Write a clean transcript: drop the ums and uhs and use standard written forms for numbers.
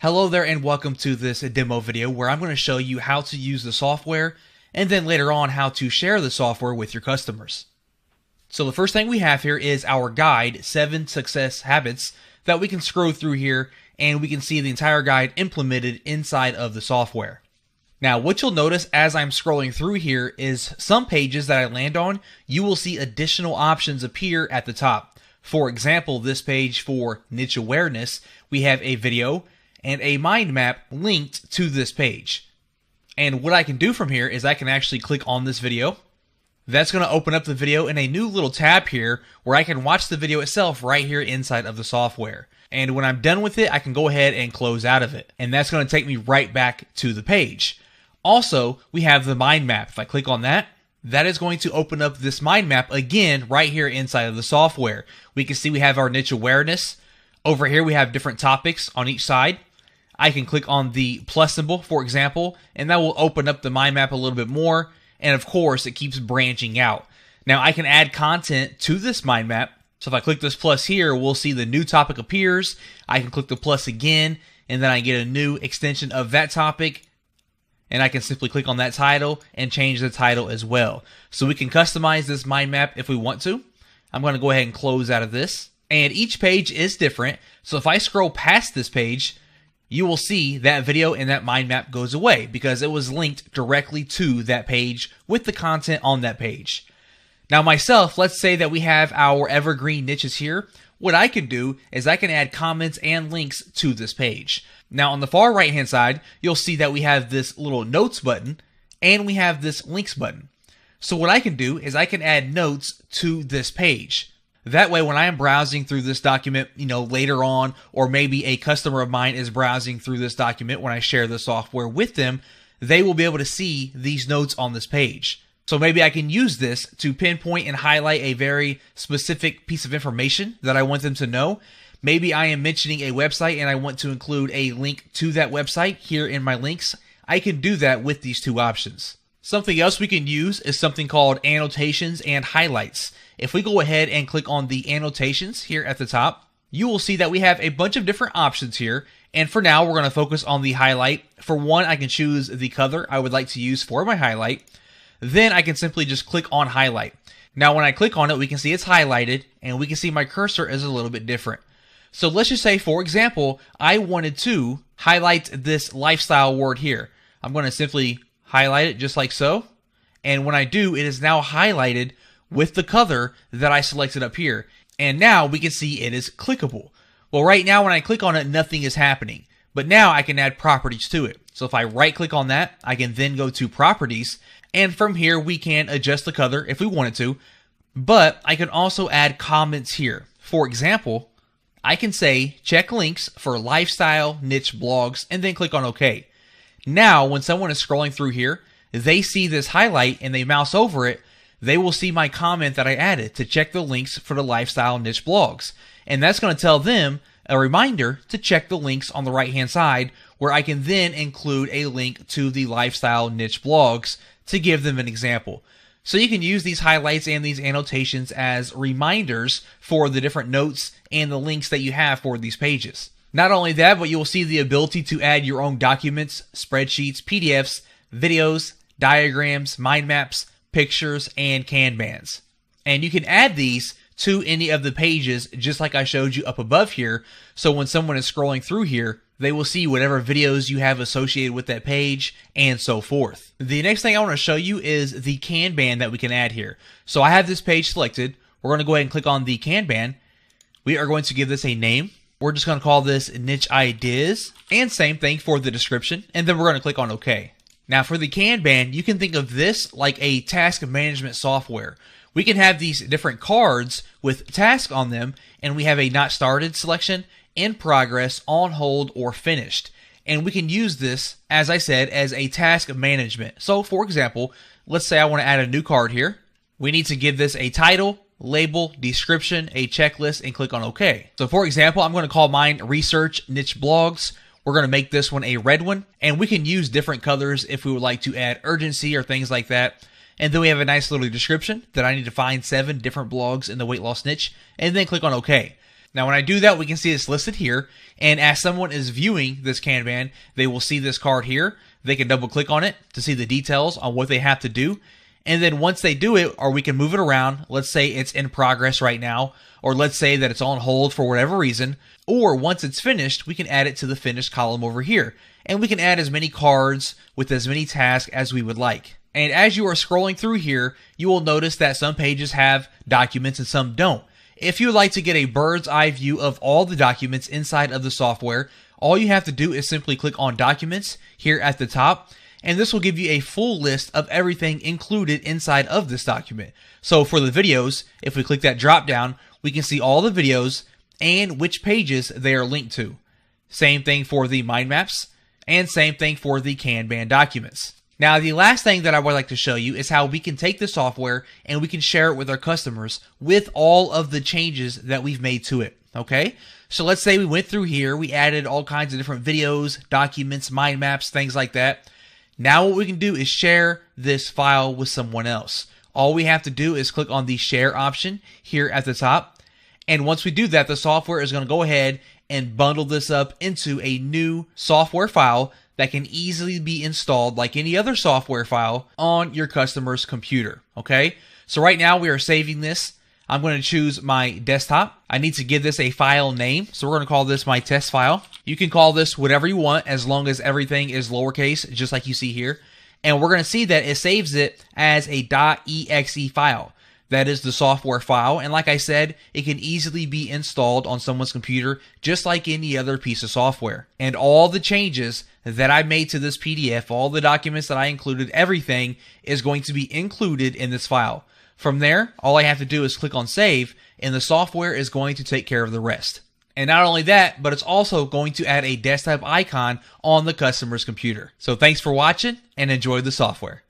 Hello there and welcome to this demo video where I'm going to show you how to use the software and then later on how to share the software with your customers. So the first thing we have here is our guide, 7 Success Habits, that we can scroll through here and we can see the entire guide implemented inside of the software. Now what you'll notice as I'm scrolling through here is some pages that I land on, you will see additional options appear at the top. For example, this page for niche awareness, we have a video and a mind map linked to this page. And what I can do from here is I can actually click on this video. That's going to open up the video in a new little tab here where I can watch the video itself right here inside of the software. And when I'm done with it, I can go ahead and close out of it. And that's going to take me right back to the page. Also, we have the mind map. If I click on that, that is going to open up this mind map again right here inside of the software. We can see we have our niche awareness. Over here, we have different topics on each side. I can click on the plus symbol, for example, and that will open up the mind map a little bit more. And of course, it keeps branching out. Now, I can add content to this mind map. So if I click this plus here, we'll see the new topic appears. I can click the plus again, and then I get a new extension of that topic. And I can simply click on that title and change the title as well. So we can customize this mind map if we want to. I'm going to go ahead and close out of this. And each page is different. So if I scroll past this page, you will see that video and that mind map goes away because it was linked directly to that page with the content on that page. Now myself, let's say that we have our evergreen niches here. What I can do is I can add comments and links to this page. Now on the far right hand side, you'll see that we have this little notes button and we have this links button. So what I can do is I can add notes to this page. That way, when I am browsing through this document, later on, or maybe a customer of mine is browsing through this document when I share the software with them, they will be able to see these notes on this page. So maybe I can use this to pinpoint and highlight a very specific piece of information that I want them to know. Maybe I am mentioning a website and I want to include a link to that website here in my links. I can do that with these two options. Something else we can use is something called annotations and highlights. If we go ahead and click on the annotations here at the top, you will see that we have a bunch of different options here. And for now, we're going to focus on the highlight. For one, I can choose the color I would like to use for my highlight. Then I can simply just click on highlight. Now, when I click on it, we can see it's highlighted and we can see my cursor is a little bit different. So let's just say, for example, I wanted to highlight this lifestyle word here. I'm going to simply highlight it just like so. And when I do, it is now highlighted with the color that I selected up here. And now we can see it is clickable. Well, right now when I click on it, nothing is happening. But now I can add properties to it. So if I right click on that, I can then go to properties. And from here, we can adjust the color if we wanted to. But I can also add comments here. For example, I can say check links for lifestyle niche blogs and then click on OK. Now, when someone is scrolling through here, they see this highlight and they mouse over it, they will see my comment that I added to check the links for the lifestyle niche blogs. And that's going to tell them a reminder to check the links on the right hand side where I can then include a link to the lifestyle niche blogs to give them an example. So you can use these highlights and these annotations as reminders for the different notes and the links that you have for these pages. Not only that, but you will see the ability to add your own documents, spreadsheets, PDFs, videos, diagrams, mind maps, pictures, and Kanbans. And you can add these to any of the pages just like I showed you up above here. So when someone is scrolling through here, they will see whatever videos you have associated with that page and so forth. The next thing I want to show you is the Kanban that we can add here. So I have this page selected. We're going to go ahead and click on the Kanban. We are going to give this a name. We're just going to call this niche ideas and same thing for the description. And then we're going to click on OK. Now for the Kanban, you can think of this like a task management software. We can have these different cards with tasks on them and we have a not started selection, in progress, on hold, or finished. And we can use this, as I said, as a task management. So for example, let's say I want to add a new card here. We need to give this a title, label, description, a checklist, and click on OK. So for example, I'm going to call mine Research Niche Blogs. We're going to make this one a red one, and we can use different colors if we would like to add urgency or things like that. And then we have a nice little description that I need to find 7 different blogs in the weight loss niche, and then click on OK. Now when I do that, we can see it's listed here, and as someone is viewing this Kanban, they will see this card here. They can double click on it to see the details on what they have to do. And then once they do it, or we can move it around, let's say it's in progress right now, or let's say that it's on hold for whatever reason, or once it's finished, we can add it to the finished column over here. And we can add as many cards with as many tasks as we would like. And as you are scrolling through here, you will notice that some pages have documents and some don't. If you would like to get a bird's eye view of all the documents inside of the software, all you have to do is simply click on Documents here at the top, and this will give you a full list of everything included inside of this document. So for the videos, if we click that drop down, we can see all the videos and which pages they are linked to. Same thing for the mind maps, and same thing for the Kanban documents. Now, the last thing that I would like to show you is how we can take the software and we can share it with our customers with all of the changes that we've made to it. Okay, so let's say we went through here, we added all kinds of different videos, documents, mind maps, things like that. Now what we can do is share this file with someone else. All we have to do is click on the share option here at the top. And once we do that, the software is going to go ahead and bundle this up into a new software file that can easily be installed like any other software file on your customer's computer. Okay, so right now we are saving this. I'm going to choose my desktop. I need to give this a file name, so we're going to call this my test file. You can call this whatever you want as long as everything is lowercase, just like you see here. And we're going to see that it saves it as a .exe file. That is the software file, and like I said, it can easily be installed on someone's computer just like any other piece of software. And all the changes that I made to this PDF, all the documents that I included, everything is going to be included in this file. From there, all I have to do is click on save, and the software is going to take care of the rest. And not only that, but it's also going to add a desktop icon on the customer's computer. So thanks for watching, and enjoy the software.